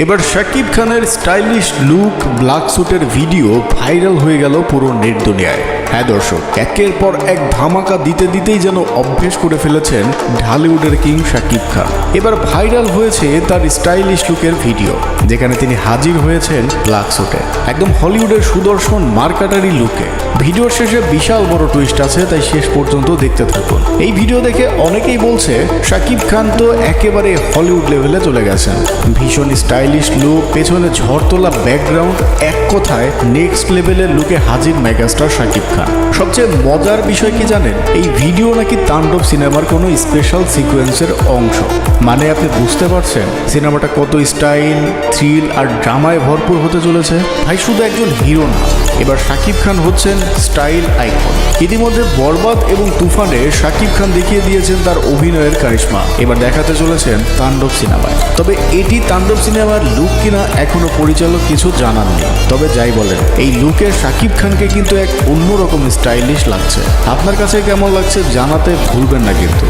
এবার শাকিব খানের stylish look black স্যুটের ভিডিও ভাইরাল হয়ে গেল পুরো নেট দুনিয়ায়। হ্যাঁ দর্শক, একের পর এক ধামাকা দিতে দিতেই যেন অভ্যেস করে ফেলেছেন ঢালিউডের কিং শাকিব খান। এবার ভাইরাল হয়েছে তার স্টাইলিশ লুকের ভিডিও, যেখানে তিনি হাজির হয়েছেন ব্ল্যাক স্যুটে, একদম হলিউডের সুদর্শন মার্কাটারি লুকে। ভিডিওর শেষে বিশাল বড় টুইস্ট আছে, তাই শেষ পর্যন্ত দেখতে থাকুন। এই ভিডিও দেখে অনেকেই বলছে শাকিব খান তো একেবারে হলিউড লেভেলে চলে গেছেন। ভীষণ স্টাইলিশ লুক, পেছনে ঝড় তোলা ব্যাকগ্রাউন্ড, এক কথায় নেক্সট লেভেলের লুকে হাজির মেগাস্টার শাকিব খান। সবচেয়ে মজার বিষয় কি জানেন, এই ভিডিও নাকি তাণ্ডব সিনেমার কোনো স্পেশাল সিকোয়েন্সের অংশ। মানে আপনি বুঝতে পারছেন সিনেমাটা কত স্টাইল, থ্রিল আর ড্রামায় ভরপুর হতে চলেছে। ভাই শুধু একজন হিরো না, এবার শাকিব খান হচ্ছেন স্টাইল আইকন। ইতিমধ্যে বরবাদ এবং তুফানে শাকিব খান দেখিয়ে দিয়েছেন তার অভিনয়ের কারিশমা, এবার দেখাতে চলেছেন তাণ্ডব সিনেমায়। তবে এটি তাণ্ডব সিনেমার লুক কিনা এখনো পরিচালক কিছু জানাননি। তবে যাই বলেন, এই লুকে শাকিব খানকে কিন্তু এক অন্যরকম স্টাইলিশ লাগছে। আপনার কাছে কেমন লাগছে জানাতে ভুলবেন না কিন্তু।